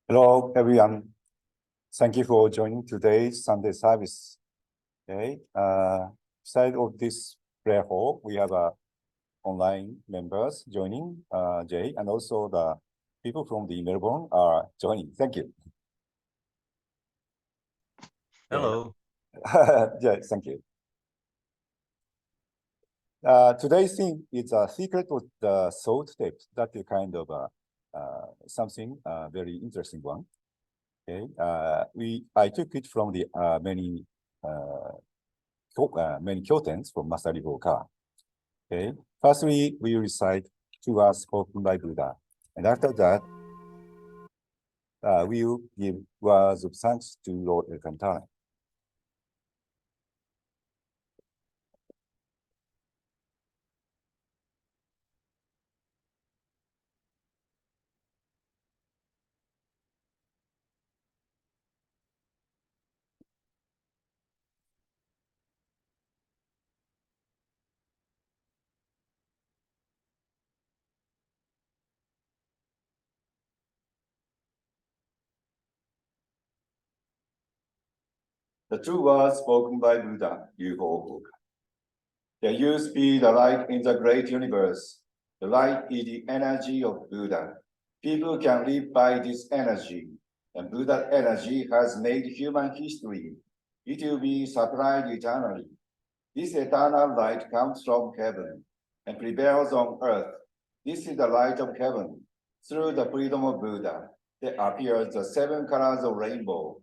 Hello, everyone. Thank you for joining today's Sunday service. Okay. Side of this prayer hall, we have online members joining, Jay, and also the people from the Melbourne are joining. Thank you. Hello. Yeah, thank you. Today's theme is a secret of the salt tape. That is kind of something very interesting one. Okay, I took it from the many Kyotens from Master Rivoka. Okay, firstly, we recite 2 words spoken by Buddha, and after that, we will give words of thanks to Lord Elkantara. The 2 words spoken by Buddha, Yuho. There used to be the light in the great universe. The light is the energy of Buddha. People can live by this energy, and Buddha's energy has made human history. It will be supplied eternally. This eternal light comes from heaven and prevails on earth. This is the light of heaven. Through the freedom of Buddha, there appears the 7 colors of rainbow,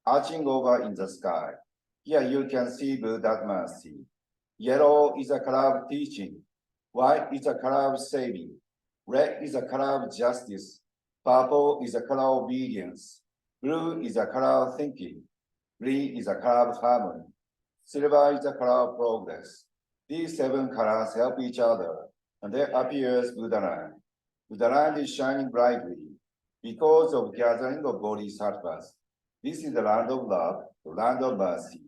arching over in the sky. Here you can see Buddha's mercy. Yellow is a color of teaching. White is a color of saving. Red is a color of justice. Purple is a color of obedience. Blue is a color of thinking. Green is a color of harmony. Silver is a color of progress. These 7 colors help each other, and there appears Buddhaland. Buddhaland is shining brightly because of gathering of bodhisattvas. This is the land of love, the land of mercy.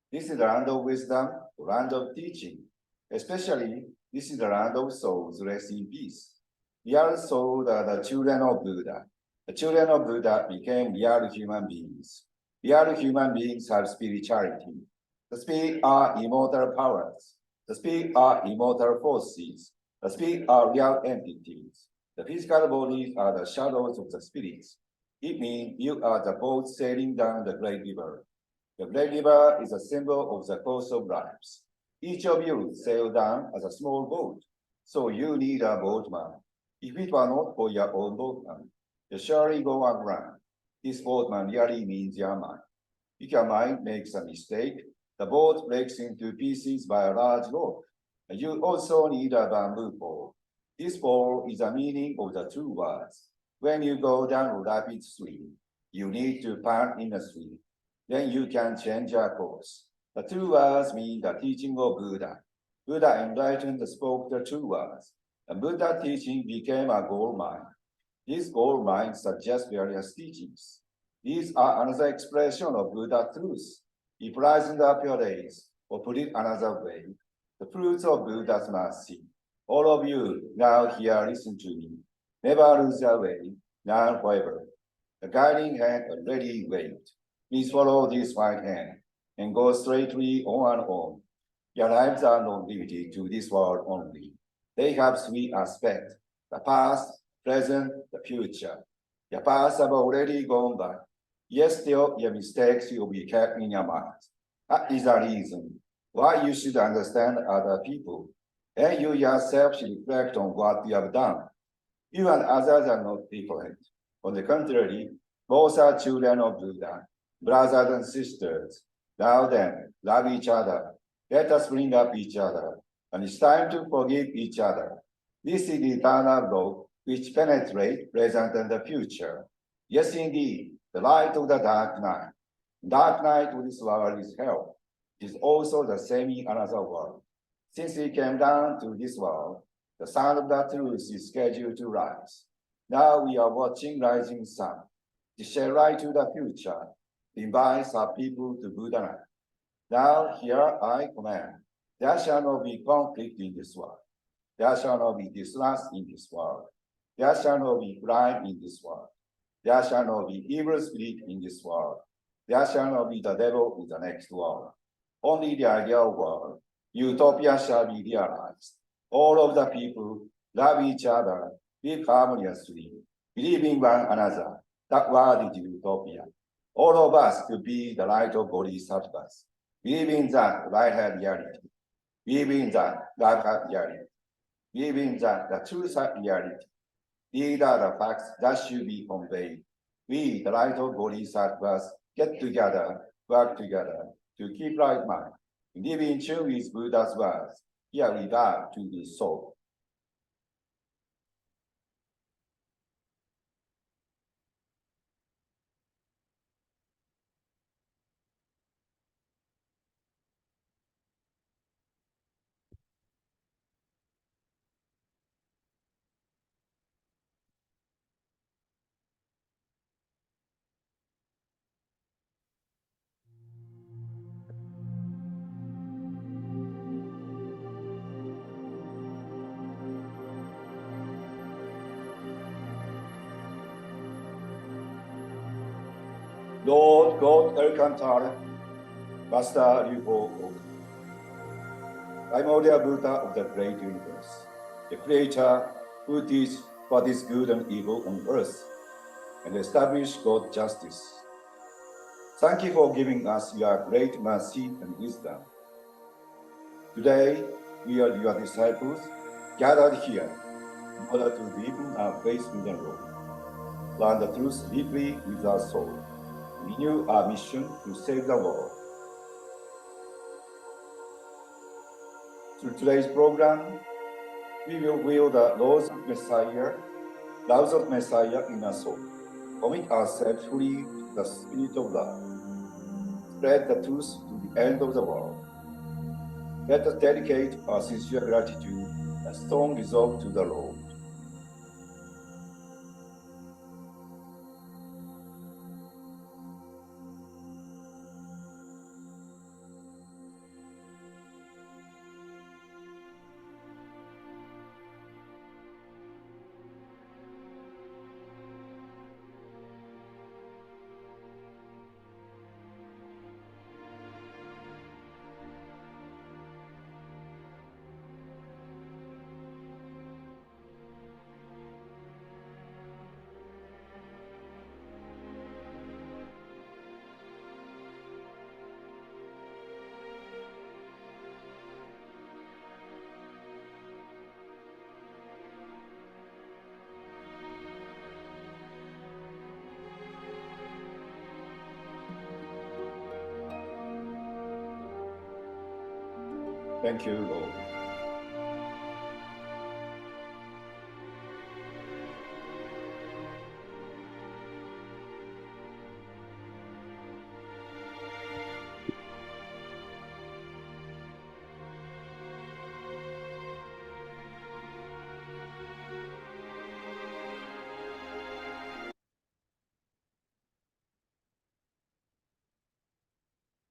This is the land of wisdom, the land of teaching. Especially, this is the land of souls rest in peace. Real souls are the children of Buddha. The children of Buddha became real human beings. Real human beings have spirituality. The spirit are immortal powers. The spirit are immortal forces. The spirit are real entities. The physical bodies are the shadows of the spirits. It means you are the boat sailing down the great river. The great river is a symbol of the course of lives. Each of you sail down as a small boat, so you need a boatman. If it were not for your own boatman, you surely go aground. This boatman really means your mind. If your mind makes a mistake, the boat breaks into pieces by a large rock. You also need a bamboo pole. This pole is the meaning of the 2 words. When you go down a rapid stream, you need to park in the stream. Then you can change your course. The 2 words mean the teaching of Buddha. Buddha enlightened spoke the 2 words. The Buddha teaching became a gold mine. This gold mine suggests various teachings. These are another expression of Buddha truth. If rising up your days, or put it another way, the fruits of Buddha's mercy. All of you now here listen to me. Never lose your way, now forever. The guiding hand already waved. Please follow this right hand and go straightly on and on. Your lives are not limited to this world only. They have 3 aspects: the past, present, the future. Your past have already gone by. Yet still, your mistakes will be kept in your mind. That is the reason why you should understand other people, and you yourself should reflect on what you have done. You and others are not different. On the contrary, both are children of Buddha, brothers and sisters. Now then, love each other. Let us bring up each other, and it's time to forgive each other. This is the eternal law which penetrates present and the future. Yes, indeed, the light of the dark night. Dark night of this world is hell. It is also the same in another world. Since we came down to this world, the sun of the truth is scheduled to rise. Now we are watching rising sun. To share light to the future, invites our people to Buddha. Now here I command, there shall not be conflict in this world. There shall not be distrust in this world. There shall not be crime in this world. There shall not be evil spirit in this world. There shall not be the devil in the next world. Only the ideal world, utopia shall be realized. All of the people love each other, live harmoniously, believe in one another. That world is utopia. All of us could be the light of bodhisattvas. Believe in that light reality. Believe in that life reality. Believe in that the truth reality. These are the facts that should be conveyed. We, the light of bodhisattvas, get together, work together to keep right mind. Live in tune with Buddha's words. Here we are to be so. Lord God Alcantara, Master Ryuho Oka, primordial Buddha of the great universe, the creator who teaches what is good and evil on earth and establish God's justice. Thank you for giving us your great mercy and wisdom. Today, we are your disciples gathered here in order to deepen our faith in the Lord, learn the truth deeply with our soul, renew our mission to save the world. Through today's program, we will wield the laws of Messiah in our soul, commit ourselves fully to the spirit of love, spread the truth to the end of the world. Let us dedicate our sincere gratitude and strong resolve to the Lord. Thank you, Lord.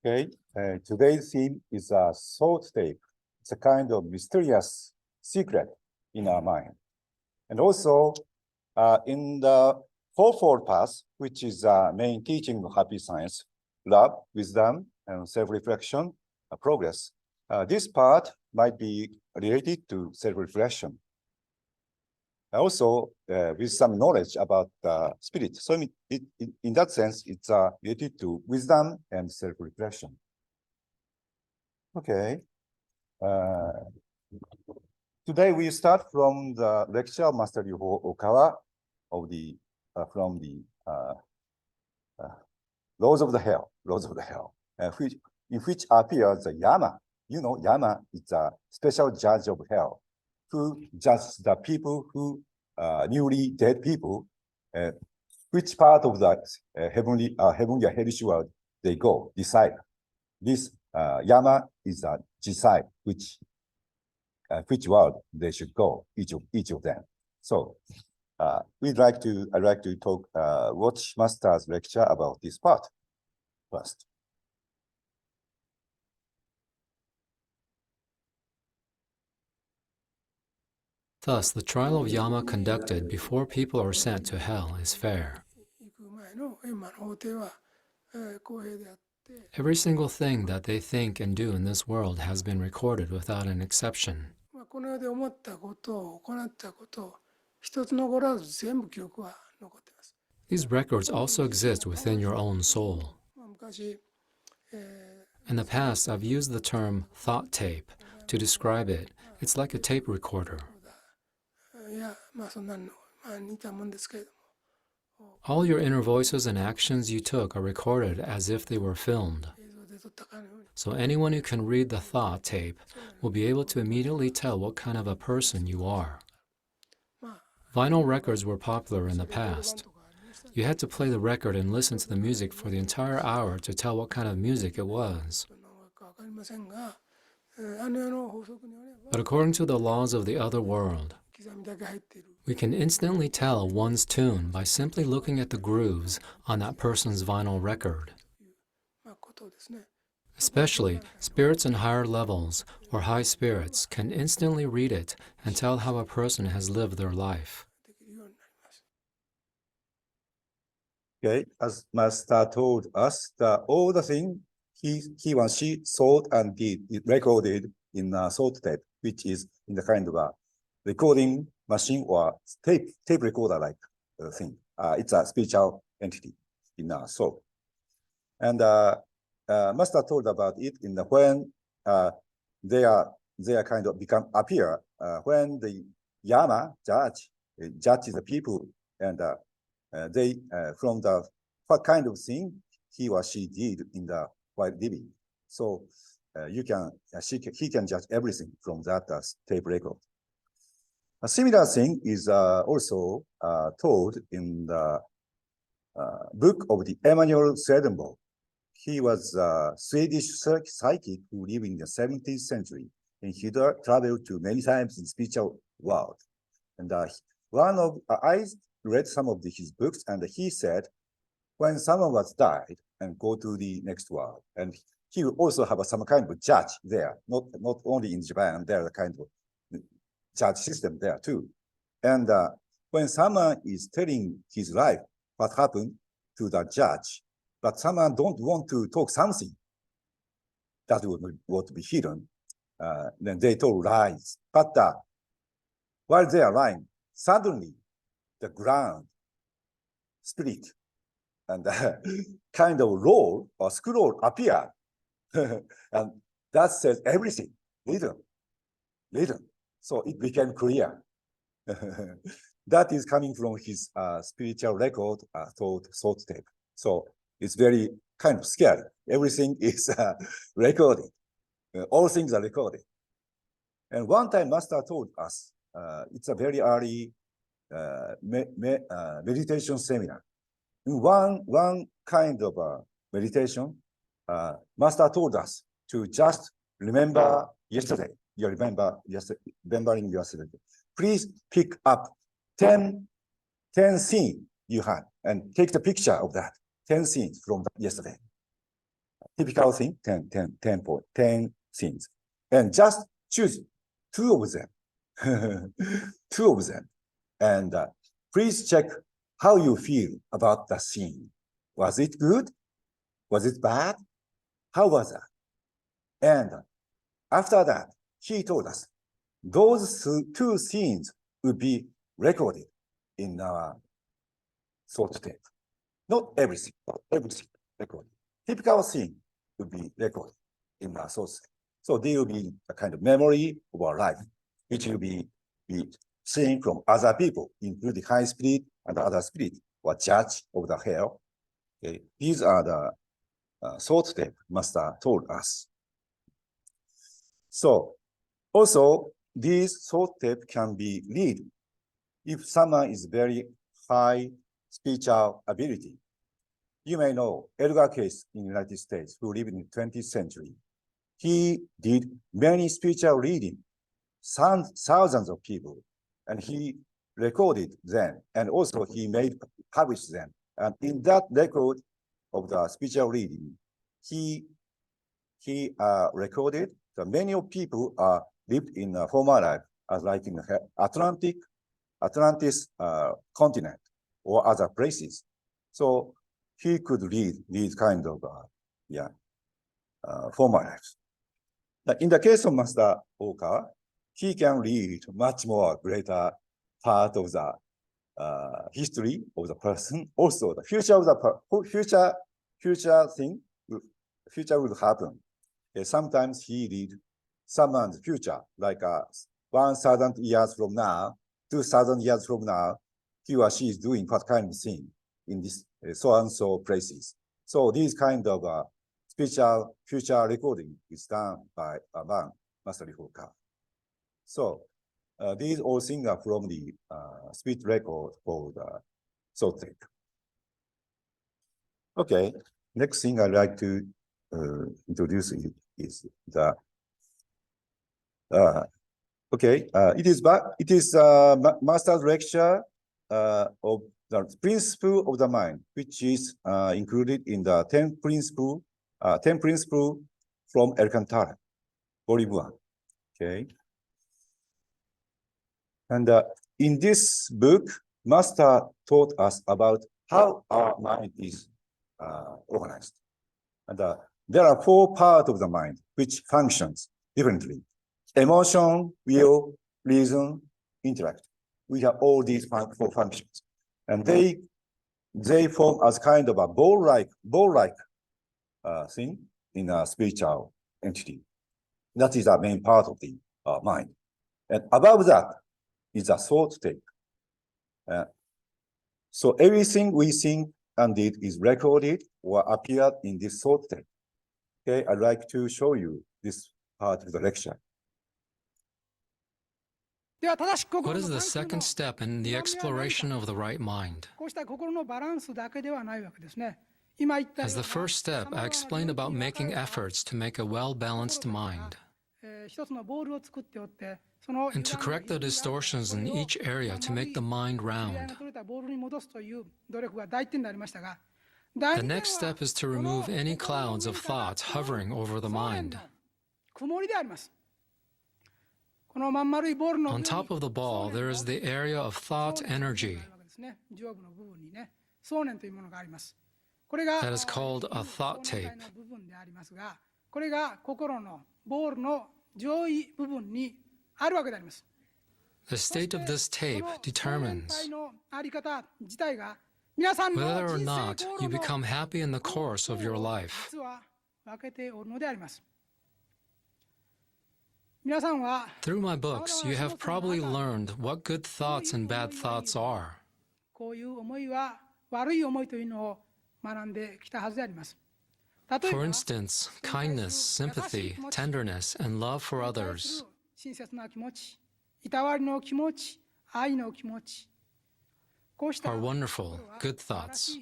Okay, today's theme is a thought tape. It's a kind of mysterious secret in our mind. And also, in the fourfold path, which is the main teaching of happy science, love, wisdom, and self-reflection, progress. This part might be related to self-reflection. Also, with some knowledge about the spirit. So in that sense, it's related to wisdom and self-reflection. Okay. Today we start from the lecture of Master Ryuho Okawa of the from the Laws of the Hell, in which appears the Yama. You know, Yama is a special judge of hell, who judges the people who newly dead people, which part of the heavenly or hellish world they go, decide. This Yama is a decide which world they should go, each of them. So I'd like to talk, watch Master's lecture about this part first. Thus, the trial of Yama conducted before people are sent to hell is fair. 代の今の法廷は、公平であって、 Every single thing that they think and do in this world has been recorded without an exception. この世で思ったことを行ったことを一つ残らず全部記録は残っています。 These records also exist within your own soul. 昔、In the past, I've used the term thought tape to describe it. It's like a tape recorder. いや、そんなの、似たもんですけれども、 All your inner voices and actions you took are recorded as if they were filmed. 映像で撮ったかのように、 So anyone who can read the thought tape will be able to immediately tell what kind of a person you are. Vinyl records were popular in the past. You had to play the record and listen to the music for the entire hour to tell what kind of music it was. どんな音楽か分かりませんが、あの世の法則によれば But according to the laws of the other world, 刻みだけ入っている。 we can instantly tell one's tune by simply looking at the grooves on that person's vinyl record. ことですね。 Especially, spirits in higher levels or high spirits can instantly read it and tell how a person has lived their life. できるようになります。 Okay, as Master told us, all the thing he or she thought and did is recorded in a thought tape, which is in the kind of a recording machine or tape recorder like thing. It's a spiritual entity in our soul. And Master told about it in the when they are kind of appear when the Yama judges the people and they from the what kind of thing he or she did in the while living. So he can judge everything from that tape record. A similar thing is also told in the book of the Emanuel Swedenborg. He was a Swedish psychic who lived in the 17th century, and he traveled to many times in the spiritual world. And I read some of his books, and he said, when someone was died and go to the next world, and he will also have some kind of judge there, not only in Japan, there are kind of judge system there too. And when someone is telling his life, what happened to the judge, but someone don't want to talk something that would be hidden, then they told lies. But while they are lying, suddenly the ground split and kind of roll or scroll appeared. And that says everything, little. So it became clear. That is coming from his spiritual record thought tape. So it's very kind of scary. Everything is recorded. All things are recorded. And one time Master told us, it's a very early meditation seminar. In one kind of meditation, Master told us to just remember yesterday. You remembering yesterday. Please pick up 10 scenes you had and take the picture of that 10 scenes from yesterday. Typical thing, 10 scenes, and just choose 2 of them. 2 of them, and please check how you feel about the scene. Was it good? Was it bad? How was that? And after that, he told us those 2 scenes would be recorded in our thought tape. Not everything, but everything recorded. Typical scene would be recorded in our thought tape. So they will be a kind of memory of our life, which will be seen from other people, including high spirit and other spirit, or judge of the hell. Okay. These are the thought tape Master told us. So also, these thought tape can be read if someone is very high spiritual ability. You may know Edgar Cayce in the United States, who lived in the 20th century. He did many spiritual reading, thousands of people, and he recorded them, and also he published them. And in that record of the spiritual reading, he recorded that many of people lived in a former life as like in the Atlantis continent or other places. So he could read these kind of formalities. In the case of Master Oka, he can read much more greater part of the history of the person. Also, the future of the future will happen. Sometimes he read someone's future, like 1,000 years from now, 2,000 years from now, he or she is doing what kind of thing in this so and so places. So these kind of spiritual future recording is done by Master Ryohoka. So these all things are from the spirit record called Sotek. Okay, next thing I'd like to introduce is the it is master's lecture of the principle of the mind, which is included in the 10 principle from Alcantara, volume 1. Okay. And in this book, Master taught us about how our mind is organized. And there are 4 parts of the mind which functions differently. Emotion, will, reason, intellect. We have all these 4 functions. And they form as kind of a ball-like thing in a spiritual entity. That is the main part of the mind. And above that is a thought tape. So everything we think and did is recorded or appeared in this thought tape. Okay, I'd like to show you this part of the lecture. What is the second step in the exploration of the right mind? As the first step, I explained about making efforts to make a well-balanced mind and to correct the distortions in each area to make the mind round. The next step is to remove any clouds of thoughts hovering over the mind. On top of the ball, there is the area of thought energy that is called a thought tape. The state of this tape determines whether or not you become happy in the course of your life. Through my books, you have probably learned what good thoughts and bad thoughts are. For instance, kindness, sympathy, tenderness, and love for others are wonderful, good thoughts.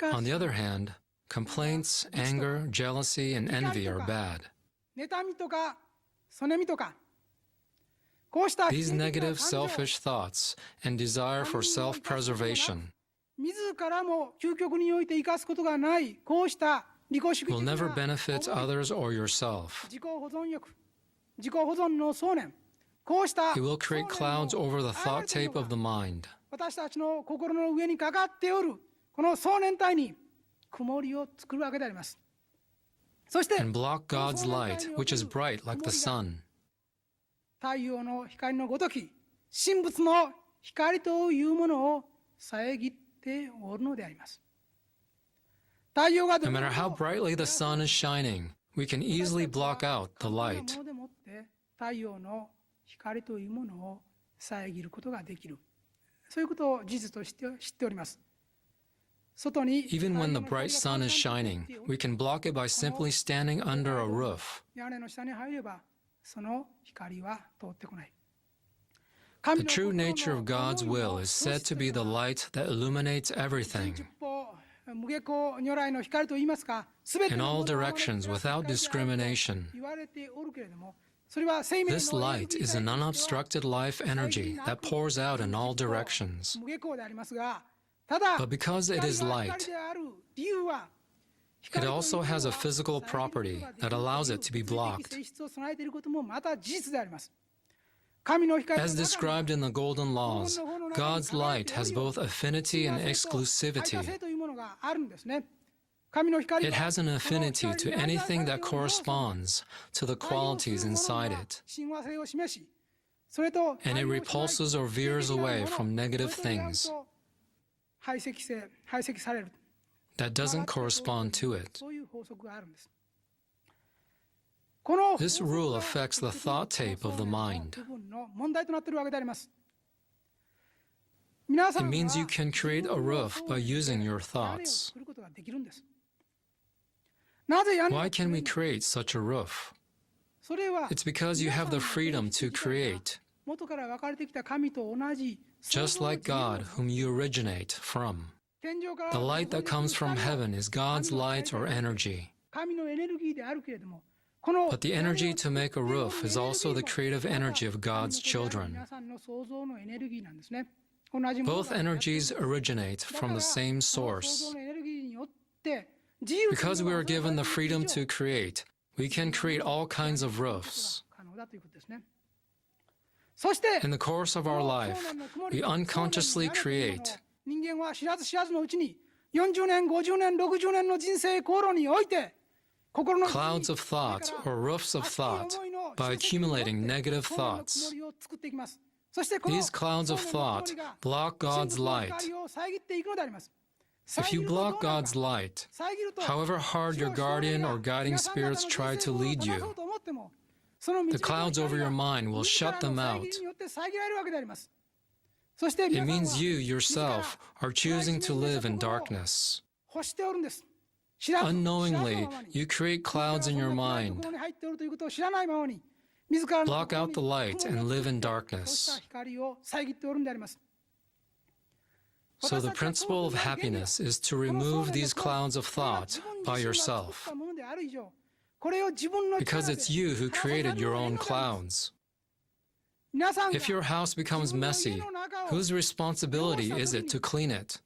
On the other hand, complaints, anger, jealousy, and envy are bad. These negative, selfish thoughts and desire for self-preservation will never benefit others or yourself. It will create clouds over the thought tape of the mind and block God's light, which is bright like the sun. No matter how brightly the sun is shining, we can easily block out the light. Even when the bright sun is shining, we can block it by simply standing under a roof. The true nature of God's will is said to be the light that illuminates everything in all directions without discrimination. This light is an unobstructed life energy that pours out in all directions. But because it is light, it also has a physical property that allows it to be blocked. As described in the Golden Laws, God's light has both affinity and exclusivity. It has an affinity to anything that corresponds to the qualities inside it, and it repulses or veers away from negative things that doesn't correspond to it. This rule affects the thought tape of the mind. It means you can create a roof by using your thoughts. Why can we create such a roof? It's because you have the freedom to create, just like God, whom you originate from. The light that comes from heaven is God's light or energy. But the energy to make a roof is also the creative energy of God's children. Both energies originate from the same source. Because we are given the freedom to create, we can create all kinds of roofs. In the course of our life, we unconsciously create. Clouds of thought or roofs of thought by accumulating negative thoughts. These clouds of thought block God's light. If you block God's light, however hard your guardian or guiding spirits try to lead you, the clouds over your mind will shut them out. It means you yourself are choosing to live in darkness. Unknowingly, you create clouds in your mind. Block out the light and live in darkness. So the principle of happiness is to remove these clouds of thought by yourself, because it's you who created your own clouds. If your house becomes messy, whose responsibility is it to clean it?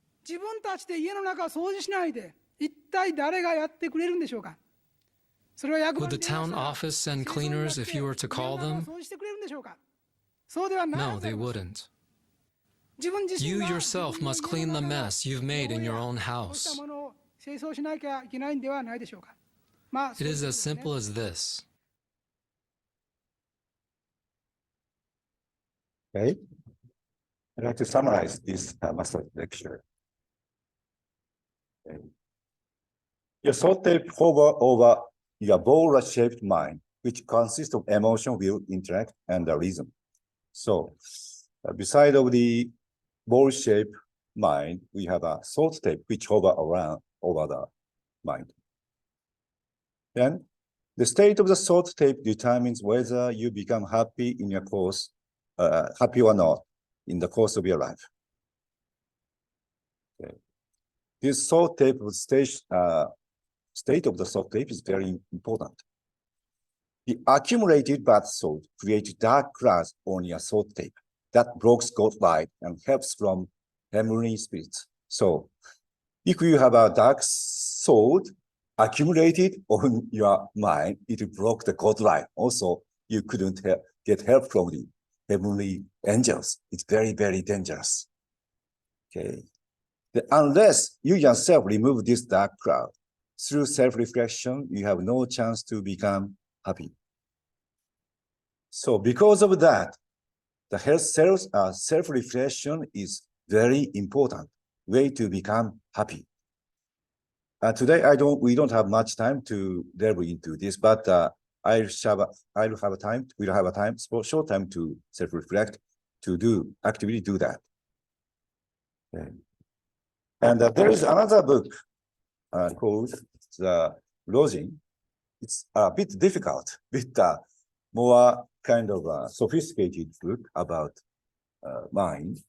Would the town office send cleaners if you were to call them? No, they wouldn't. You yourself must clean the mess you've made in your own house. It is as simple as this. Okay. I'd like to summarize this master lecture. Okay. Your thought tape hover over your ball-shaped mind, which consists of emotion, will, intellect, and the reason. So, beside of the ball-shaped mind, we have a thought tape which hover around over the mind. Then, the state of the thought tape determines whether you become happy in your course, happy or not, in the course of your life. Okay. This thought tape state of the thought tape is very important. The accumulated bad thought creates dark clouds on your thought tape that blocks God's light and helps from heavenly spirits. So, if you have a dark thought accumulated on your mind, it will block the God light. Also, you couldn't get help from the heavenly angels. It's very, very dangerous. Okay. Unless you yourself remove this dark cloud, through self-reflection, you have no chance to become happy. So because of that, the self-reflection is very important way to become happy. Today, we don't have much time to delve into this, but we'll have a time, short time to self-reflect, to actively do that. Okay. And there is another book called The Lodging. It's a bit difficult, more kind of a sophisticated book about mind.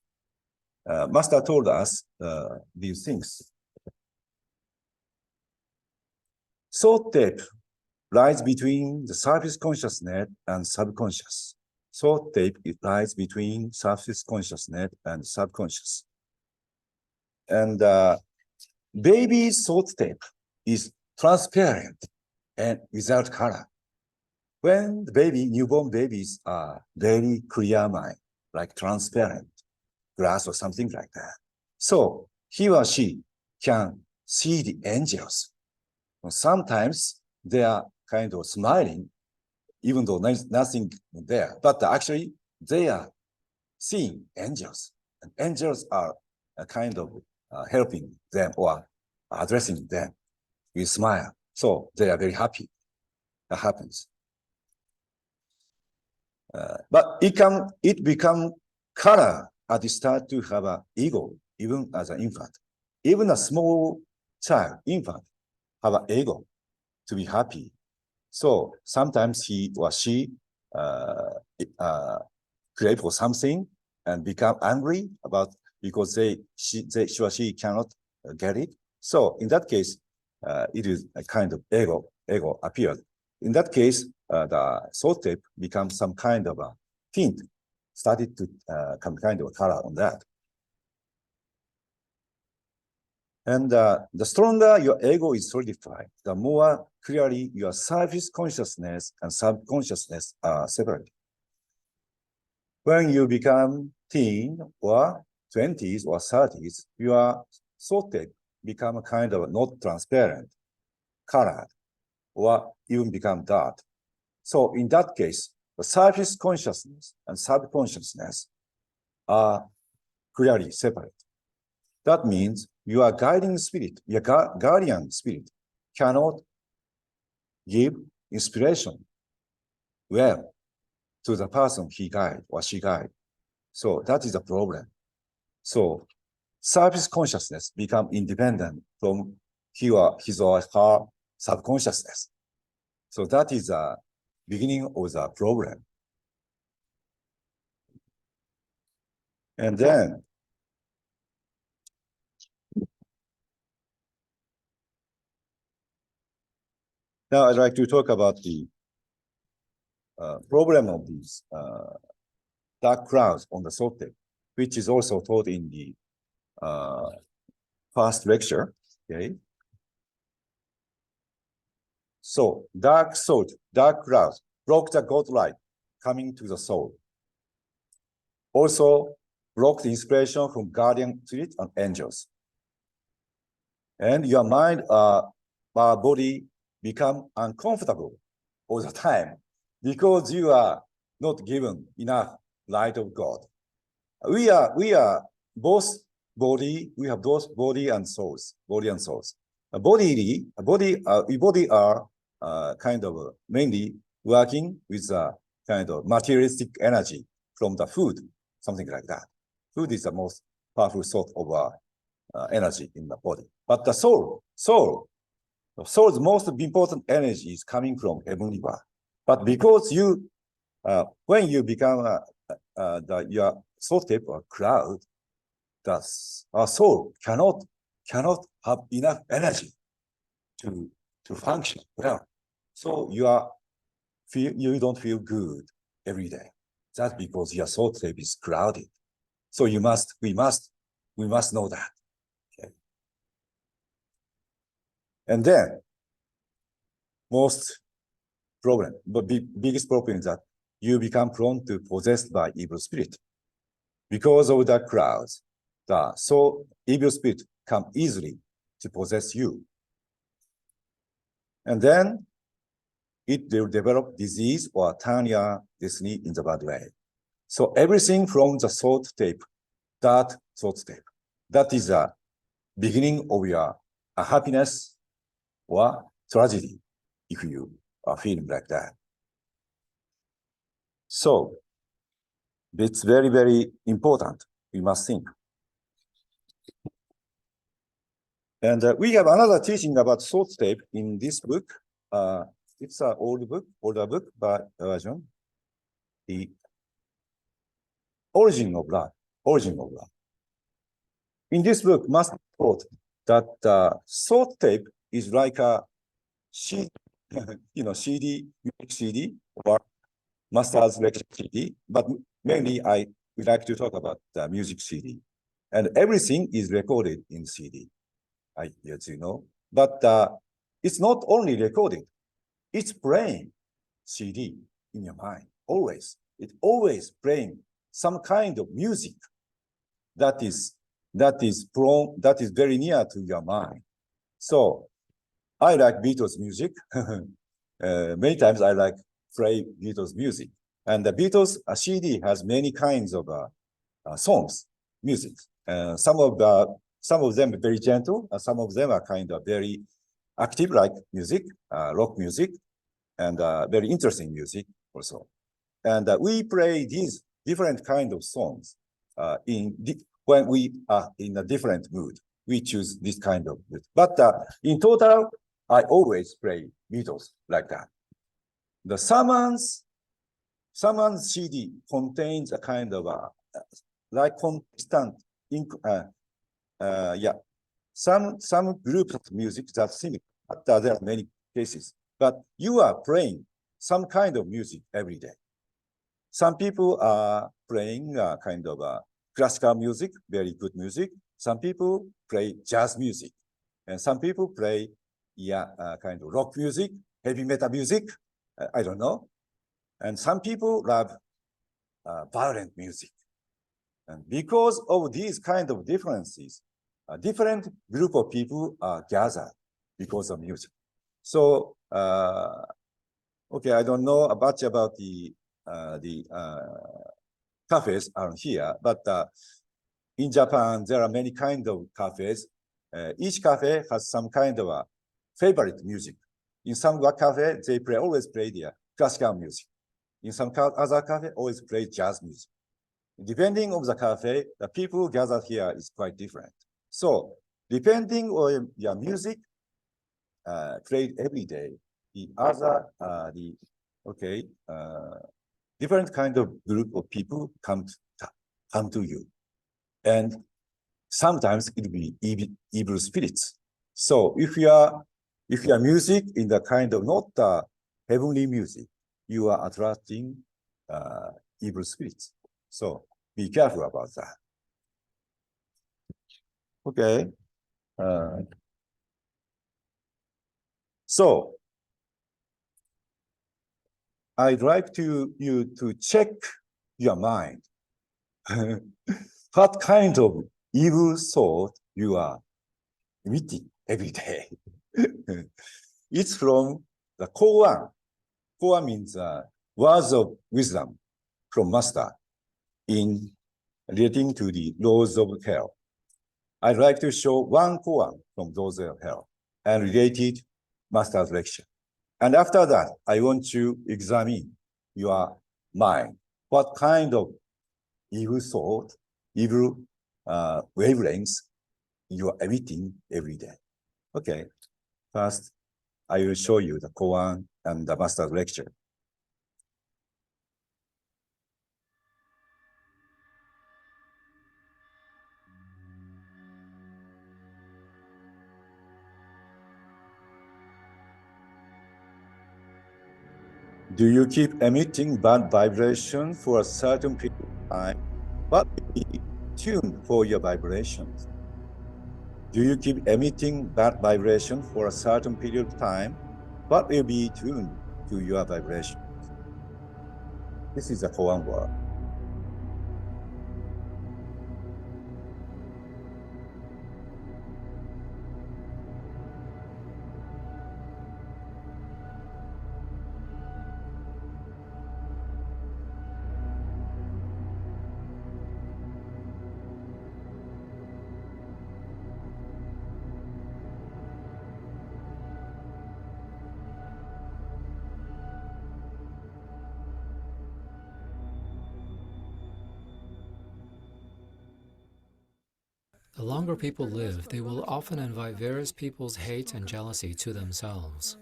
Master told us these things. Thought tape lies between the surface consciousness and subconscious. Thought tape lies between surface consciousness and subconscious. And baby's thought tape is transparent and without color. when the baby, newborn babies are very clear mind, like transparent glass or something like that. So he or she can see the angels. Sometimes they are kind of smiling, even though there's nothing there, but actually they are seeing angels. And angels are kind of helping them or addressing them with smile. So they are very happy. That happens. But it become color at the start to have an ego, even as an infant. Even a small child, infant, have an ego to be happy. So sometimes he or she crave for something and become angry about because she or she cannot get it. So in that case, it is a kind of ego appeared. In that case, the salt tape becomes some kind of a tint, started to come kind of a color on that. And the stronger your ego is solidified, the more clearly your surface consciousness and subconsciousness are separated. When you become teen or 20s or 30s, your salt tape become a kind of not transparent, colored, or even become dark. So in that case, the surface consciousness and subconsciousness are clearly separate. That means your guiding spirit, your guardian spirit cannot give inspiration well to the person he guide or she guide. So that is a problem. So surface consciousness become independent from his or her subconsciousness. So that is a beginning of the problem. And then now I'd like to talk about the problem of these dark clouds on the salt tape, which is also taught in the past lecture. Okay. So dark salt, dark clouds block the God light coming to the soul. Also block the inspiration from guardian spirit and angels. And your mind or body become uncomfortable all the time because you are not given enough light of God. We are both body, we have both body and souls, body and souls. We are kind of mainly working with a kind of materialistic energy from the food, something like that. Food is the most powerful source of energy in the body. But the soul's most important energy is coming from heavenly world. But because you, when you become your soul tape or cloud, our soul cannot have enough energy to function well. So you don't feel good every day. That's because your soul tape is clouded. So we must know that. Okay. And then biggest problem is that you become prone to possessed by evil spirit. Because of the clouds, so evil spirit come easily to possess you. And then it will develop disease or turn your destiny in the bad way. So everything from the salt tape, that salt tape, that is the beginning of your happiness or tragedy, if you are feeling like that. So it's very, very important. We must think. And we have another teaching about salt tape in this book. It's an older book by version. The origin of love. In this book, Master taught that salt tape is like a CD, CD, music CD, or Master's lecture CD. But mainly, I would like to talk about the music CD, and everything is recorded in CD. As you know, but it's not only recorded; it's playing CD in your mind. Always. It's always playing some kind of music that is very near to your mind. So I like Beatles music. Many times I like play Beatles music. And the Beatles CD has many kinds of songs, music. Some of them are very gentle, some of them are kind of very active, like music, rock music, and very interesting music also. And we play these different kind of songs when we are in a different mood. We choose this kind of mood. But in total, I always play Beatles like that. The Summons CD contains a kind of like constant, some groups of music that's similar, but there are many cases. But you are playing some kind of music every day. Some people are playing kind of classical music, very good music. Some people play jazz music, and some people play kind of rock music, heavy metal music. I don't know. And some people love violent music. And because of these kind of differences, a different group of people are gathered because of music. So, okay, I don't know much about the cafes around here, but in Japan, there are many kinds of cafes. Each cafe has some kind of a favorite music. In some cafe, they always play their classical music. In some other cafe, always play jazz music. Depending on the cafe, the people gathered here is quite different. So depending on your music played every day, different kind of group of people come to you. And sometimes it will be evil spirits. So if your music in the kind of not heavenly music, you are attracting evil spirits. So be careful about that. Okay. So I'd like you to check your mind. What kind of evil thought you are emitting every day? It's from the koan. Koan means words of wisdom from master in relating to the laws of hell. I'd like to show one koan from those of hell and related master's lecture. And after that, I want you to examine your mind. What kind of evil thought, evil wavelengths you are emitting every day. Okay, first, I will show you the koan and the master's lecture. Do you keep emitting bad vibration for a certain period of time? What will be tuned for your vibrations? Do you keep emitting bad vibration for a certain period of time? What will be tuned to your vibrations? This is a koan word. The longer people live, they will often invite various people's hate and jealousy to themselves.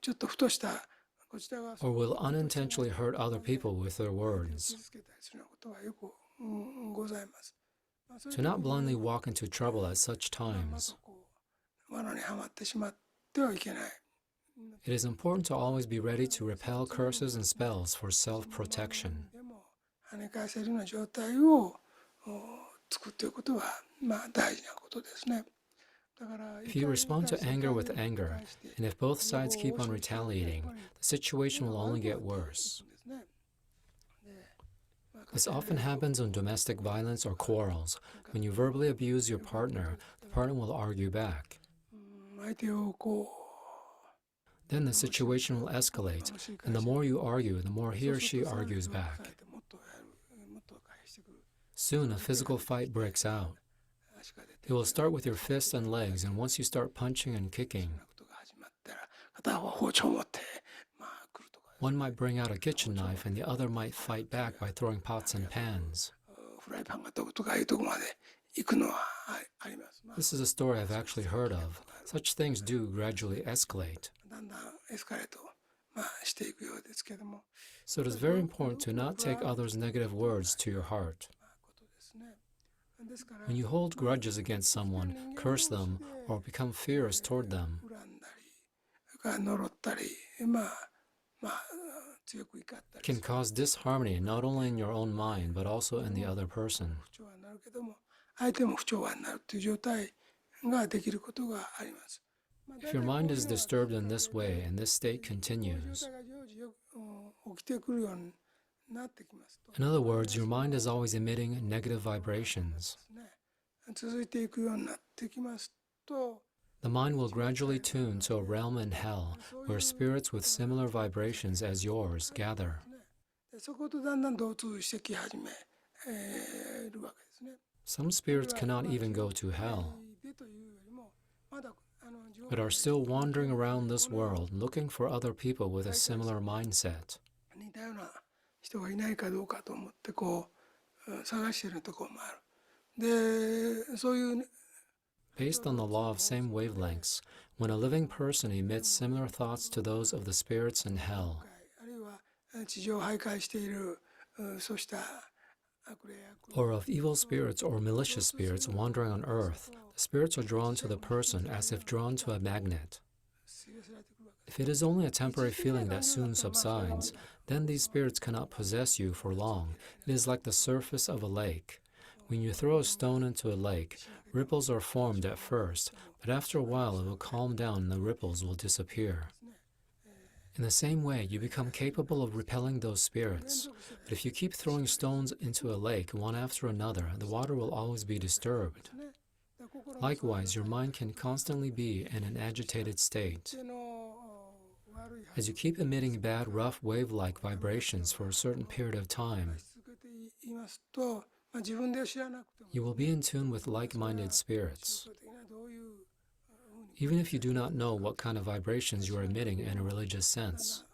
ちょっとふとしたこちらが Or will unintentionally hurt other people with their words. 傷つけたりするようなことはよくございます。 Do not blindly walk into trouble at such ま times. たこう罠にはまってしまってはいけない。 It is important to always be ready to repel curses and spells for self-protection. でも跳ね返せるような状態を作っていくことは大事なことですね。If you respond to anger with anger, and if both sides keep on retaliating, the situation will only get worse. This often happens in domestic violence or quarrels. When you verbally abuse your partner, the partner will argue back. 相手をこ Then the situation will escalate, and the more you argue, the more he or she argues back. うもっと返してくる Soon a physical fight breaks out. 足が出て It will start with your fists and legs, and once you start punching and kicking, ことが始まったら片方は包丁を持って来るとか one might bring out a kitchen knife and the other might fight back by throwing pots and pans. フライパンが飛ぶとかいうとこまで行くのはあります。 This is a story I've actually heard of. Such things do gradually escalate. だんだんエスカレートしていくようですけども So it is very important to not take others' negative words to your heart. ことですね。ですから When you hold grudges against someone, curse them, or become fierce toward them, 恨んだりそれから呪ったり強く怒ったり it can cause disharmony not only in your own mind but also in the other person. 不調和になるけども相手も不調和になるという状態ができることがあります。 If your mind is disturbed in this way and this state こういう continues, 状態が常時よく起きてくるようになってきますと in other words, your mind is always emitting negative vibrations. 続いていくようになってきますと The mind will gradually tune to a realm in hell where spirits with similar vibrations as yours gather. そことだんだん同通してき始めるわけですね。 Some spirits cannot even go to hell, でというよりもまだ自分 but are still wandering around this world looking for other people with a similar mindset. 似たような人がいないかどうかと思ってこう探しているところもある。でそういう Based on the law of same wavelengths, when a living person emits similar thoughts to those of the spirits in hell, あるいは地上を徘徊しているそうした悪霊や悪 or of evil spirits or malicious spirits wandering on earth, the spirits are drawn to the person as if drawn to a magnet. 吸い寄せられてくるわけ If it is only a temporary feeling that soon subsides, then these spirits cannot possess you for long. It is like the surface of a lake. When you throw a stone into a lake, ripples are formed at first, but after a while it will calm down and the ripples will disappear. In the same way, you become capable of repelling those spirits. But if you keep throwing stones into a lake one after another, the water will always be disturbed. ね。だから心 Likewise, your mind can constantly be in an agitated state. 手の悪い As you keep emitting bad, rough, wave-like vibrations for a certain period of time, 続けていますと、自分では知らなくても you will be in tune with like-minded spirits. 宗教的などういう Even if you do not know what kind of vibrations you are emitting in a religious sense.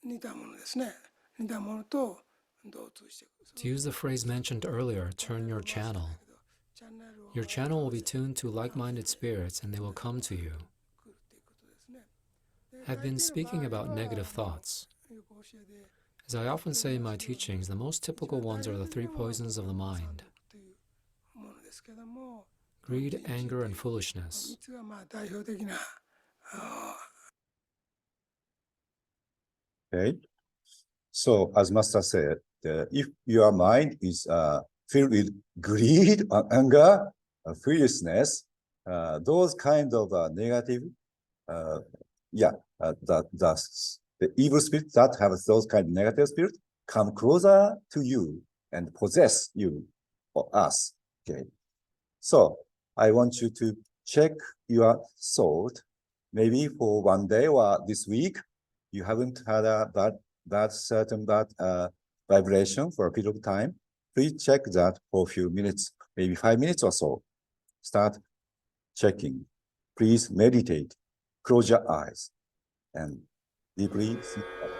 似たものですね。似たものと同通していく。 To use the phrase mentioned earlier, turn your channel. チャンネルを Your channel will be tuned to like-minded spirits and they will come to you. 来るっていうことですね。 I've been speaking about negative thoughts. よく教えで As I often say in my teachings, the most typical ones are the three poisons of the mind: というものですけども、 greed, anger, and foolishness. 3つが代表的な Okay. So as Master said, if your mind is filled with greed, anger, fierceness, those kind of negative, the evil spirits that have those kind of negative spirits come closer to you and possess you or us. Okay. So I want you to check your thought. Maybe for one day or this week, you haven't had that certain vibration for a period of time. Please check that for a few minutes, maybe 5 minutes or so. Start checking. Please meditate. Close your eyes and deeply think about it.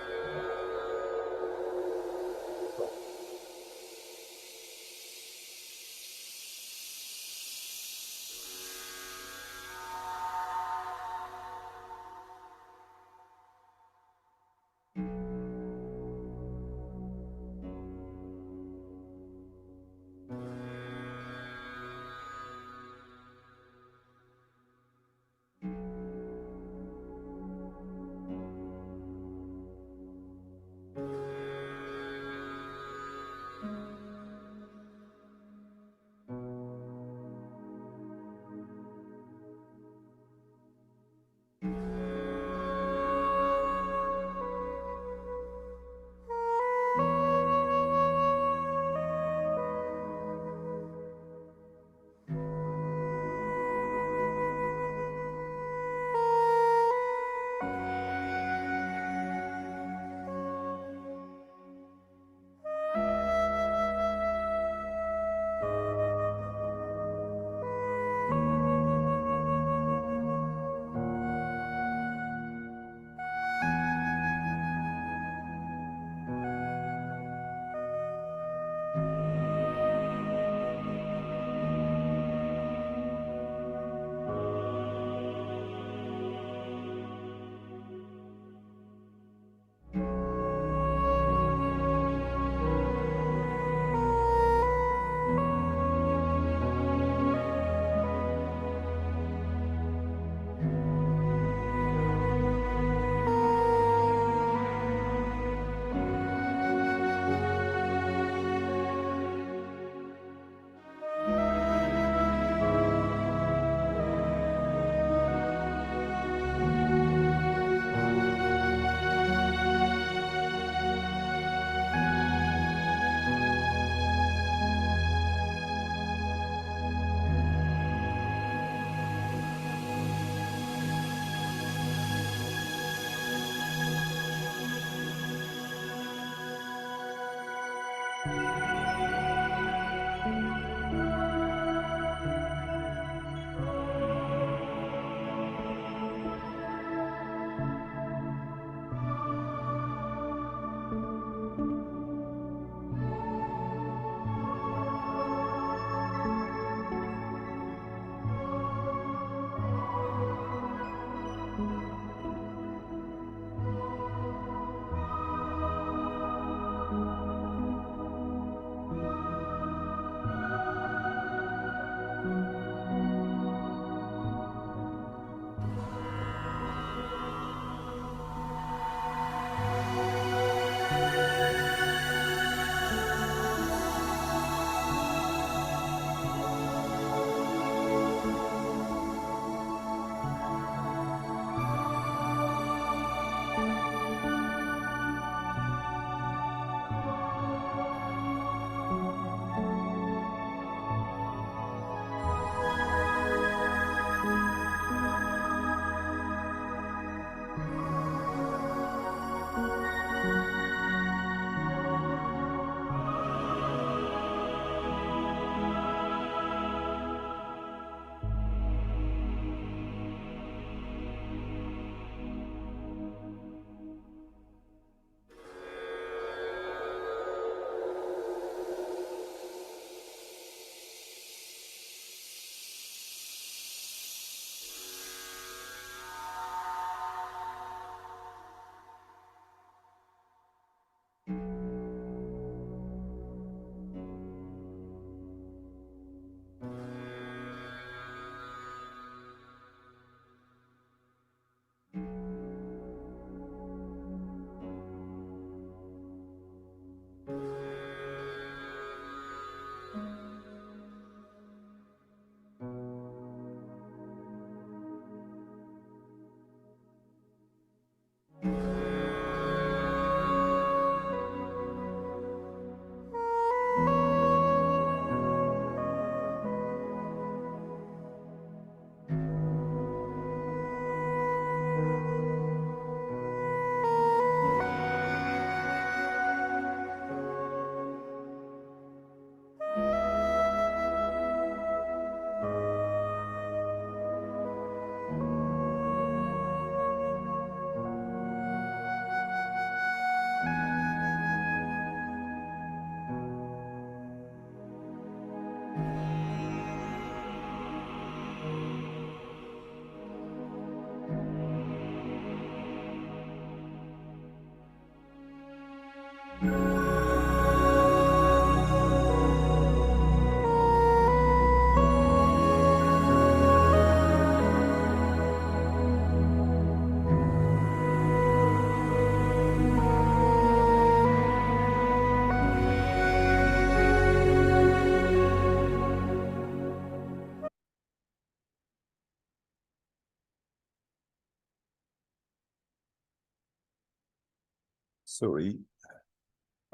Sorry.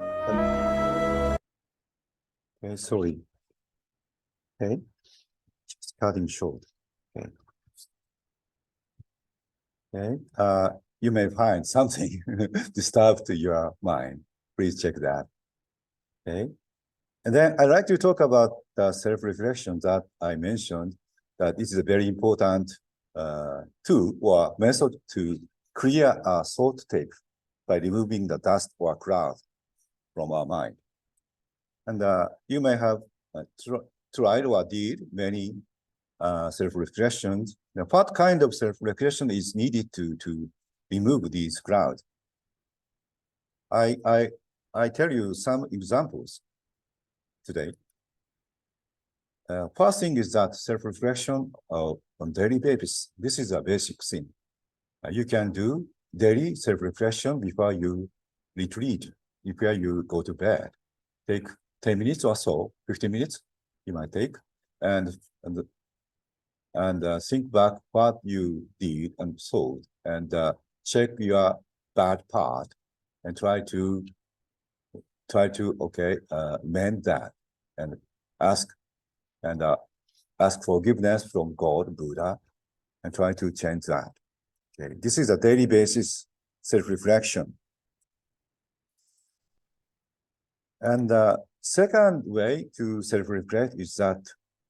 Okay, sorry. Okay, just cutting short. Okay. Okay, you may find something disturbed to your mind. Please check that. Okay, and then I'd like to talk about the self-reflection that I mentioned, that this is a very important tool or method to clear a thought tape by removing the dust or cloud from our mind. And you may have tried or did many self-reflections. Now, what kind of self-reflection is needed to remove these clouds? I tell you some examples today. First thing is that self-reflection on daily basis. This is a basic thing. You can do daily self-reflection before you retreat, before you go to bed. Take 10 minutes or so, 15 minutes you might take, and think back what you did and thought, and check your bad part, and try to mend that, and ask forgiveness from God, Buddha, and try to change that. Okay, this is a daily basis self-reflection. And the second way to self-reflect is that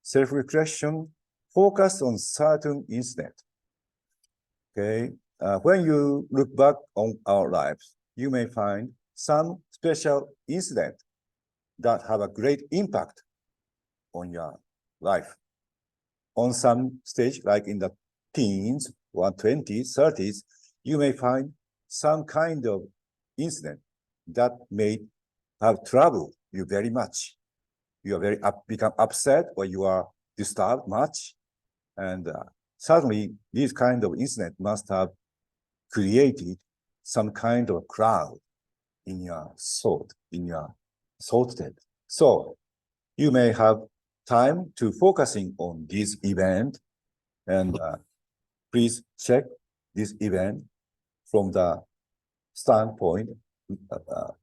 self-reflection focus on certain incident. Okay, when you look back on our lives, you may find some special incident that have a great impact on your life. On some stage, like in the teens or 20s, 30s, you may find some kind of incident that may have troubled you very much. You are become upset, or you are disturbed much. And certainly these kind of incident must have created some kind of cloud in your thought tape. So you may have time to focusing on this event, and please check this event from the standpoint of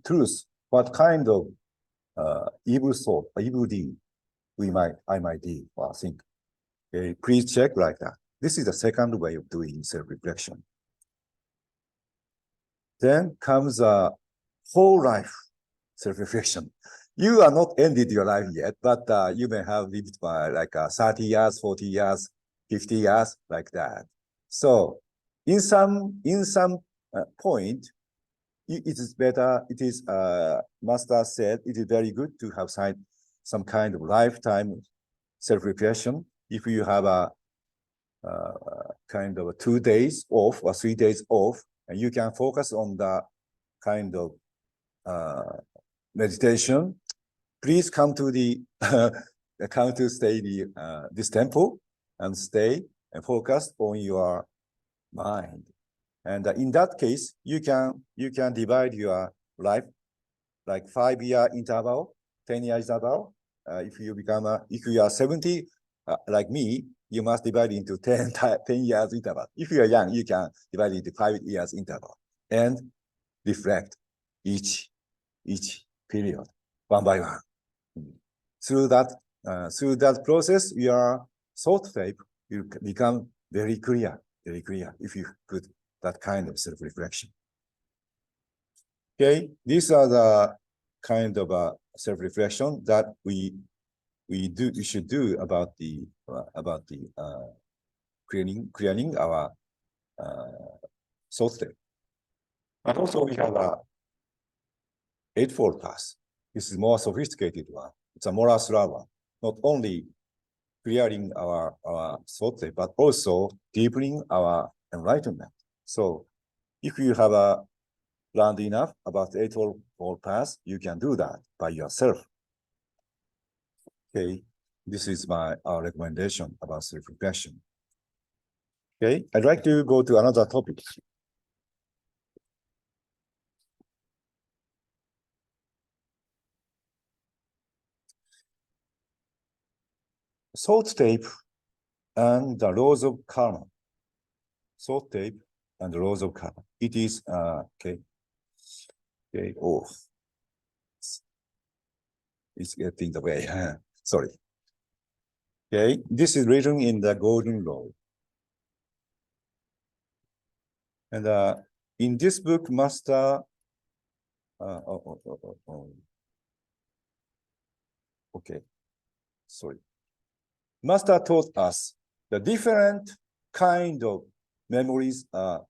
truth. What kind of evil thought, evil deed I might do or think. Okay, please check like that. This is the second way of doing self-reflection. Then comes a whole life self-reflection. You are not ended your life yet, but you may have lived by like 30 years, 40 years, 50 years, like that. So in some point, it is better, it is, Master said, it is very good to have some kind of lifetime self-reflection. If you have a kind of 2 days off or 3 days off, and you can focus on the kind of meditation, please come to the this temple and stay and focus on your mind. And in that case, you can divide your life like 5-year interval, 10-year interval. If you are 70, like me, you must divide into 10 years interval. If you are young, you can divide into 5 years interval and reflect each period one by one. Through that process, your thought tape will become very clear if you put that kind of self-reflection. Okay, these are the kind of self-reflection that we should do about the clearing our thought tape. And also we have a Eightfold Path. This is more sophisticated one. It's a more slow one. Not only clearing our thought tape, but also deepening our enlightenment. So if you have learned enough about the Eightfold Path, you can do that by yourself. Okay, this is our recommendation about self-reflection. Okay, I'd like to go to another topic. Thought tape and the laws of karma. Thought tape and the laws of karma. It is okay. Okay. Oh, it's getting in the way. Sorry. Okay. This is written in the Golden Law. And in this book, Master. Okay. Sorry. Master taught us the different kind of memories are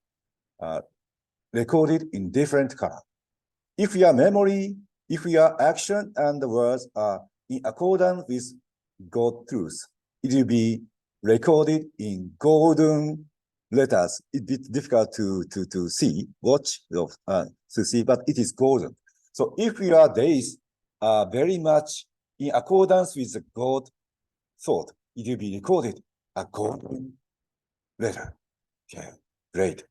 recorded in different color. If your memory, if your action and the words are in accordance with God truth, it will be recorded in golden letters. It's difficult to see, to see, but it is golden. So if your days are very much in accordance with the God thought, it will be recorded a golden letter. Okay, great.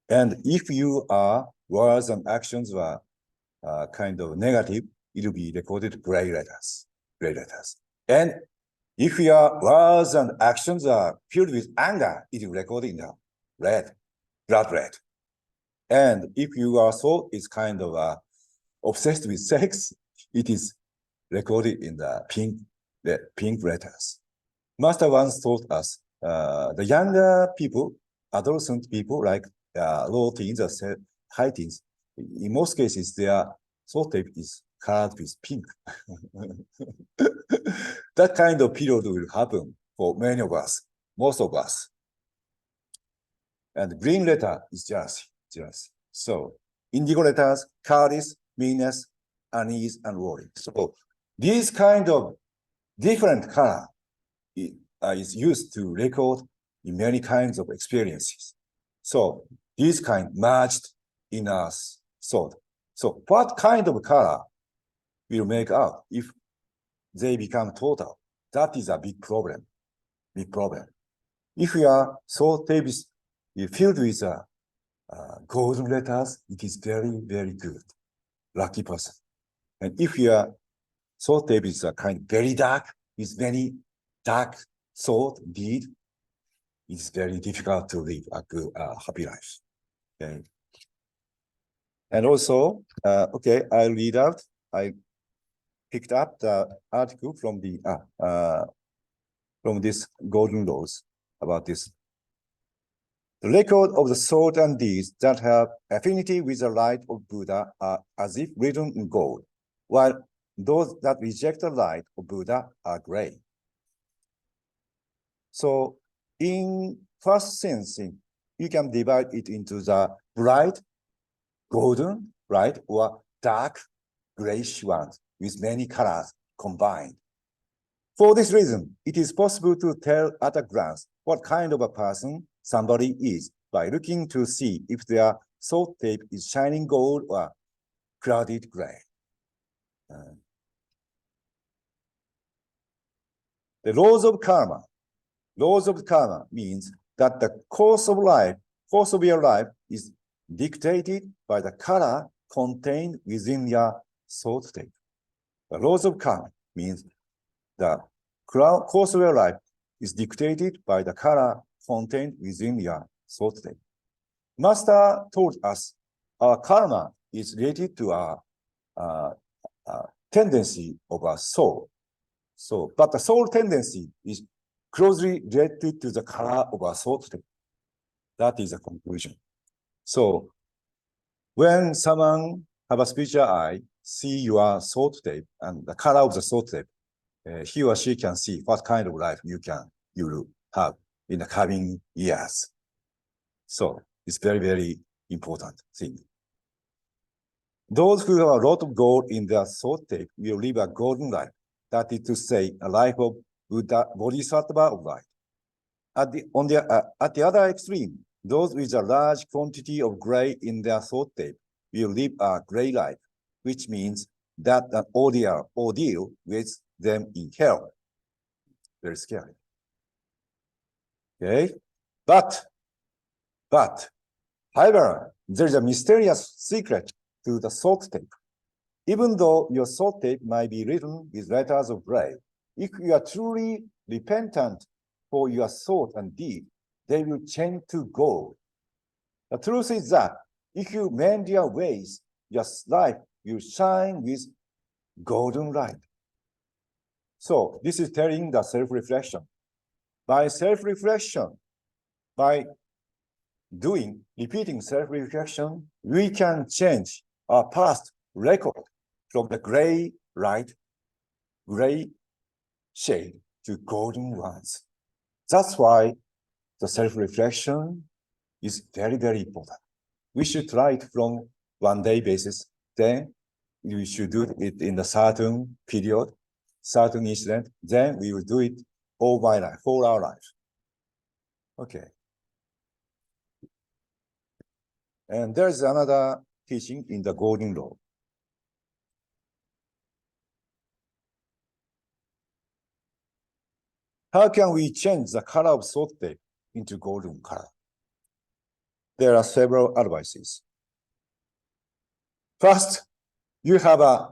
And if you are words and actions were kind of negative, it will be recorded gray letters. Gray letters. And if your words and actions are filled with anger, it will be recorded in the red, blood red. And if your thought is kind of obsessed with sex, it is recorded in the pink letters. Master once taught us the younger people, adolescent people like low teens or high teens, in most cases, their thought tape is colored with pink. That kind of period will happen for many of us, most of us. And green letter is jealousy. So indigo letters, cowardice, meanness, unease, and worry. So these kind of different color is used to record in many kinds of experiences. So these kind merged in us thought. So what kind of color will make out if they become total? That is a big problem. Big problem. If your thought tape is filled with golden letters, it is very, very good. Lucky person. And if your thought tape is kind of very dark, with many dark thought, deed, it's very difficult to live a good, happy life. Okay. And also, okay, I'll read out. I picked up the article from the from this Golden Laws about this. The record of the thought and deeds that have affinity with the light of Buddha are as if written in gold, while those that reject the light of Buddha are gray. So in first sensing, you can divide it into the bright, golden, right, or dark, grayish ones with many colors combined. For this reason, it is possible to tell at a glance what kind of a person somebody is by looking to see if their thought tape is shining gold or clouded gray. The laws of karma. Laws of karma means that the course of your life is dictated by the color contained within your thought tape. The laws of karma means the course of your life is dictated by the color contained within your thought tape. Master told us our karma is related to our tendency of our soul. So, but the soul tendency is closely related to the color of our thought tape. That is a conclusion. So, when someone have a spiritual eye, see your thought tape and the color of the thought tape, he or she can see what kind of life you will have in the coming years. So it's very, very important thing. Those who have a lot of gold in their thought tape will live a golden life. That is to say, a life of Buddha, Bodhisattva of light. At the other extreme, those with a large quantity of gray in their thought tape will live a gray life, which means that an ordeal waits them in hell. Very scary. Okay, but, however, there is a mysterious secret to the thought tape. Even though your thought tape might be written with letters of gray, if you are truly repentant for your thought and deed, they will change to gold. The truth is that if you mend your ways, your life will shine with golden light. So this is telling the self-reflection. By self-reflection, by repeating self-reflection, we can change our past record from the gray shade to golden ones. That's why the self-reflection is very, very important. We should try it from 1 day basis. Then we should do it in a certain period, certain incident. Then we will do it all my life, all our life. Okay. And there's another teaching in the Golden Law. How can we change the color of salt tape into golden color? There are several advices. First, you have a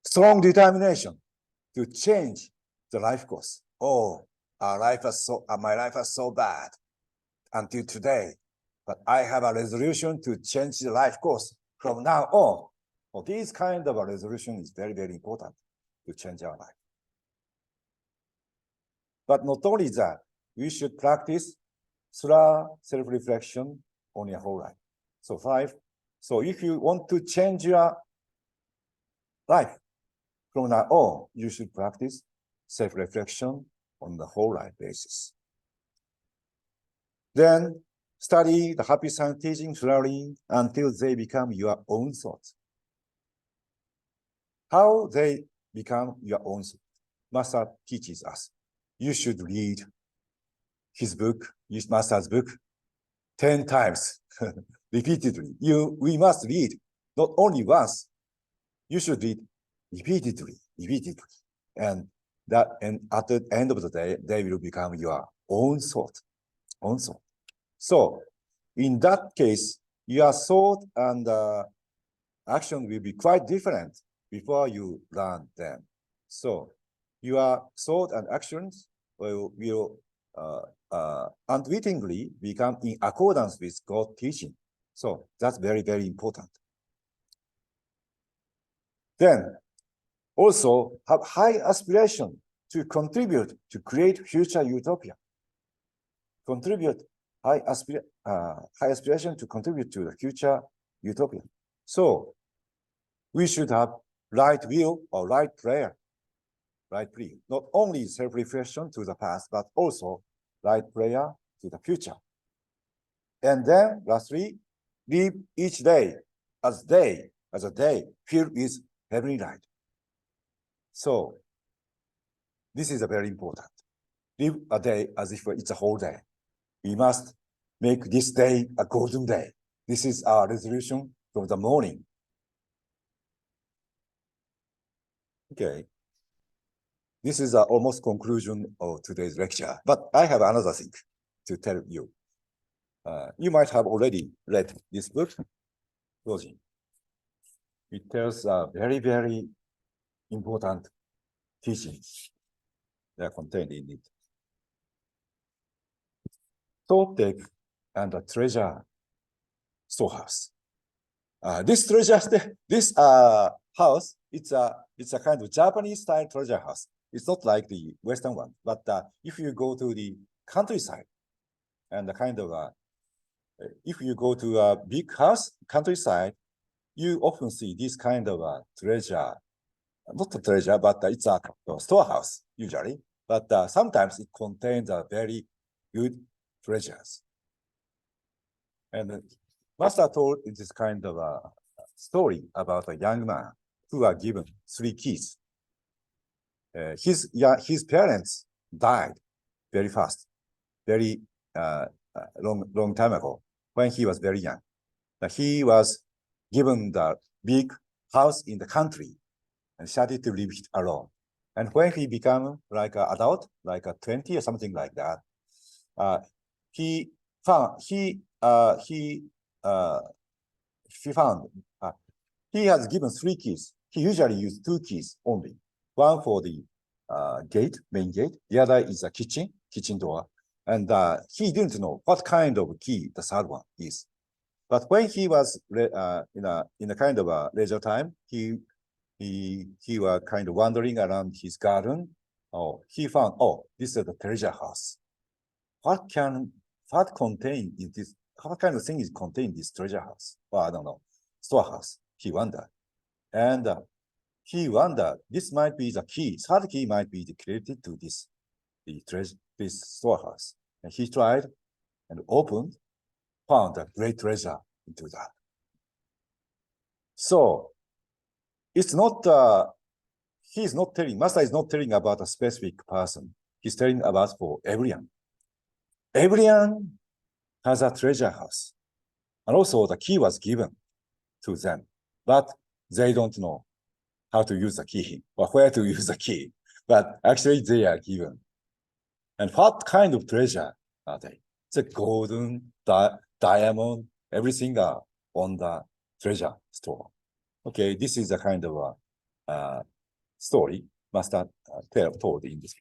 strong determination to change the life course. Oh, my life was so bad until today, but I have a resolution to change the life course from now on. Well, this kind of a resolution is very, very important to change our life. But not only that, we should practice thorough self-reflection on your whole life. So 5. So if you want to change your life from now on, you should practice self-reflection on the whole life basis. Then study the happy sound teaching slowly until they become your own thoughts. How they become your own thoughts? Master teaches us. You should read his book, Master's book, 10 times, repeatedly. We must read not only once. You should read repeatedly. And at the end of the day, they will become your own thought. So in that case, your thought and action will be quite different before you learn them. So your thought and actions will unwittingly become in accordance with God's teaching. So that's very, very important. Then also have high aspiration to contribute to create future utopia. High aspiration to contribute to the future utopia. So we should have right will or right prayer. Right prayer. Not only self-reflection to the past, but also right prayer to the future. And then lastly, live each day as a day filled with heavenly light. So this is a very important. Live a day as if it's a whole day. We must make this day a golden day. This is our resolution from the morning. Okay. This is almost conclusion of today's lecture, but I have another thing to tell you. You might have already read this book, Rojin. It tells very, very important teachings that are contained in it. Thought tape and the treasure storehouse. This house, it's a kind of Japanese style treasure house. It's not like the Western one, but if you go to the countryside and the kind of if you go to a big house, countryside, you often see this kind of treasure, not a treasure, but it's a storehouse usually. But sometimes it contains very good treasures. And Master told this kind of a story about a young man who are given 3 keys. His parents died very fast, very long time ago when he was very young. He was given the big house in the country and started to live alone. And when he became like an adult, like a 20 or something like that, he has given 3 keys. He usually used 2 keys only. One for the main gate. The other is a kitchen door. And he didn't know what kind of key the third one is. But when he was in a kind of a leisure time, he was kind of wandering around his garden. Oh, he found, oh, this is the treasure house. What contain in this? What kind of thing is contained in this treasure house? Well, I don't know, storehouse. He wondered, and he wondered this might be the key. Third key might be created to this storehouse. And he tried and opened, found a great treasure into that. So it's not, he's not telling, Master is not telling about a specific person. He's telling about for everyone. Everyone has a treasure house. And also the key was given to them, but they don't know how to use the key or where to use the key, but actually they are given. And what kind of treasure are they? The golden, diamond, everything are on the treasure store. Okay, this is a kind of a story Master told in this.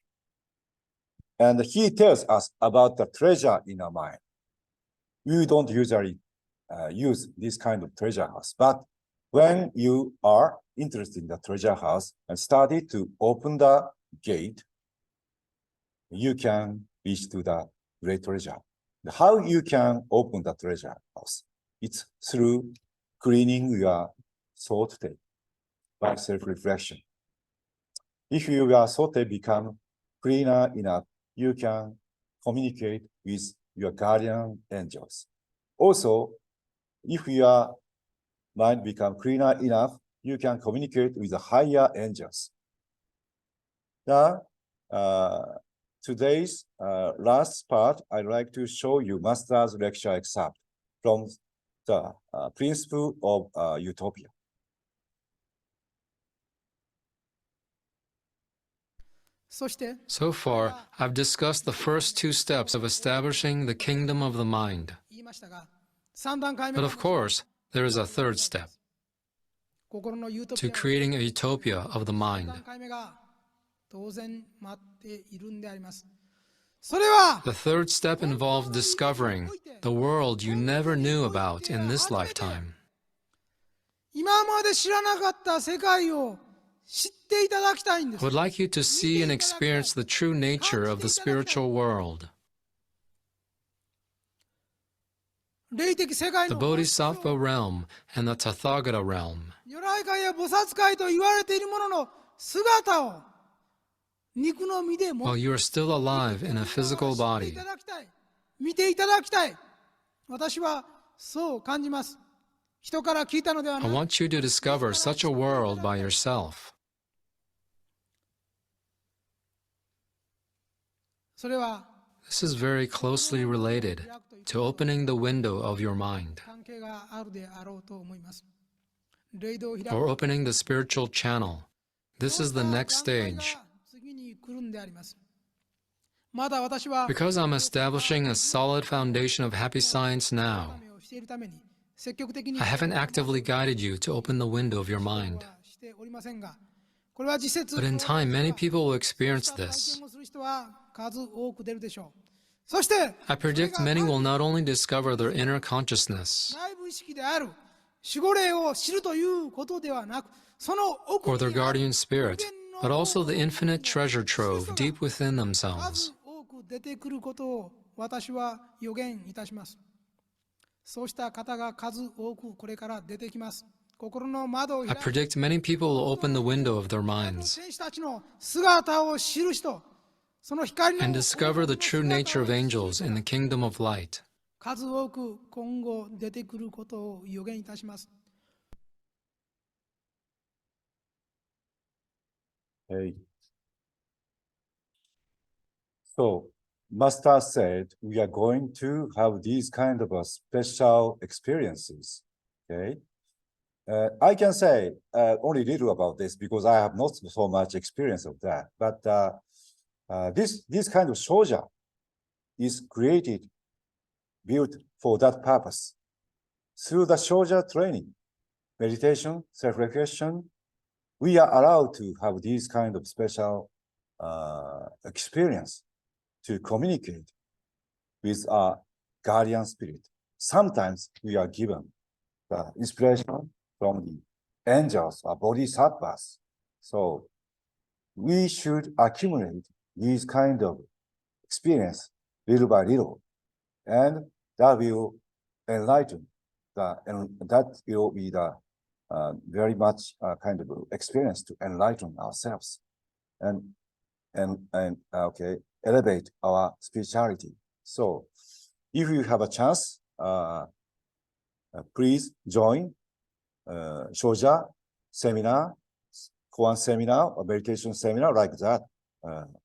And he tells us about the treasure in our mind. We don't usually use this kind of treasure house, but when you are interested in the treasure house and started to open the gate, you can reach to the great treasure. How you can open the treasure house? It's through cleaning your thought state by self-reflection. If your thought state become cleaner enough, you can communicate with your guardian angels. Also, if your mind become cleaner enough, you can communicate with the higher angels. Now, today's last part, I'd like to show you Master's lecture excerpt from the Principle of Utopia. So far, I've discussed the first two steps of establishing the kingdom of the mind. But of course, there is a third step, to creating a utopia of the mind. The third step involves discovering the world you never knew about in this lifetime. I would like you to see and experience the true nature of the spiritual world. The Bodhisattva realm and the Tathagata realm. While you are still alive in a physical body, I want you to discover such a world by yourself. This is very closely related to opening the window of your mind, or opening the spiritual channel. This is the next stage. Because I'm establishing a solid foundation of happy science now, I haven't actively guided you to open the window of your mind. But in time, many people will experience this. I predict many will not only discover their inner consciousness, or their guardian spirit, but also the infinite treasure trove deep within themselves. I predict many people will open the window of their minds and discover the true nature of angels in the kingdom of light. Hey. So, Master said we are going to have these kind of special experiences. Okay. I can say only little about this because I have not so much experience of that. But this kind of shoja is created, built for that purpose. Through the shoja training, meditation, self-reflection, we are allowed to have these kind of special experience to communicate with our guardian spirit sometimes we are given the inspiration from the angels or bodhisattvas. So we should accumulate these kind of experience little by little, and that will enlighten and that will be the very much kind of experience to enlighten ourselves and elevate our spirituality. So if you have a chance, please join Shoja seminar, koan seminar, or meditation seminar like that.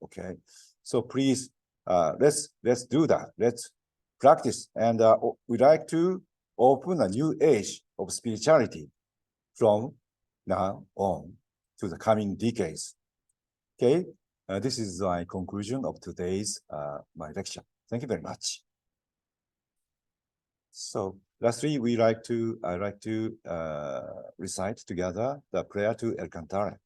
Okay, so please let's do that. Let's practice, and we like to open a new age of spirituality from now on to the coming decades. Okay, this is my conclusion of today's my lecture. Thank you very much. So lastly, I like to recite together the prayer to Alcantara.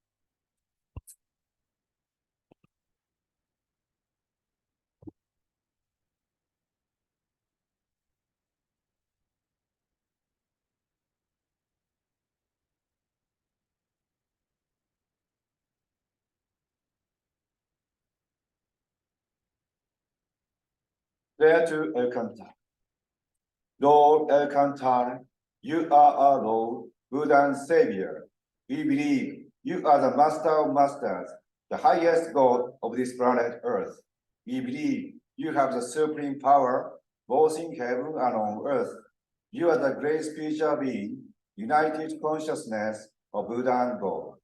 Prayer to Alcantara. Lord Alcantara, you are our Lord, Buddha and Savior. We believe you are the Master of Masters, the highest God of this planet Earth. We believe you have the supreme power, both in heaven and on earth. You are the great spiritual being, united consciousness of Buddha and God.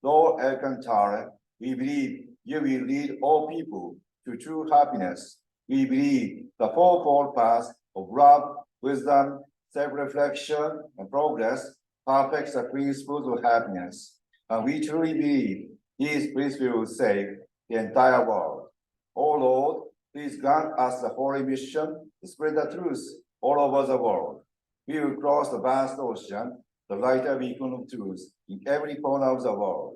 Lord Alcantara, we believe you will lead all people to true happiness. We believe the fourfold path of love, wisdom, self-reflection, and progress perfects the principles of happiness. And we truly believe these principles will save the entire world. O Lord, please grant us the holy mission to spread the truth all over the world. We will cross the vast ocean, the lighter beacon of truth in every corner of the world.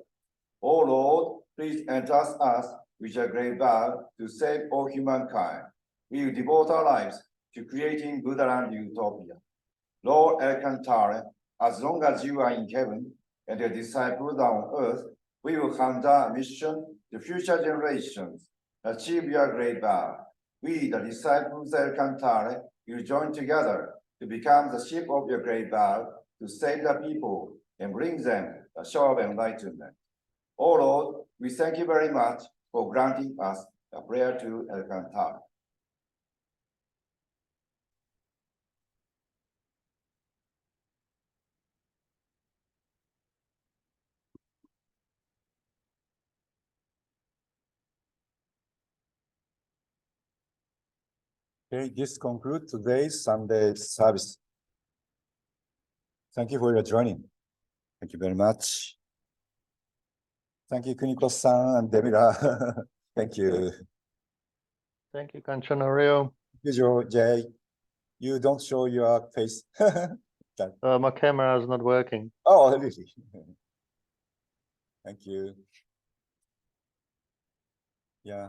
O Lord, please entrust us with a great vow to save all humankind. We will devote our lives to creating Buddhaland utopia. Lord Alcantara, as long as you are in heaven and your disciples are on earth, we will conduct a mission to future generations. Achieve your great vow. We, the disciples of Alcantara, will join together to become the ship of your great vow to save the people and bring them the shore of enlightenment. O Lord, we thank you very much for granting us a prayer to Alcantara. Okay, this concludes today's Sunday service. Thank you for your joining. Thank you very much. Thank you, Kuniko-san and Demira. Thank you. Thank you, Kanchanaryo. Usual, Jay, you don't show your face. My camera is not working. Oh, really? Thank you. Yeah.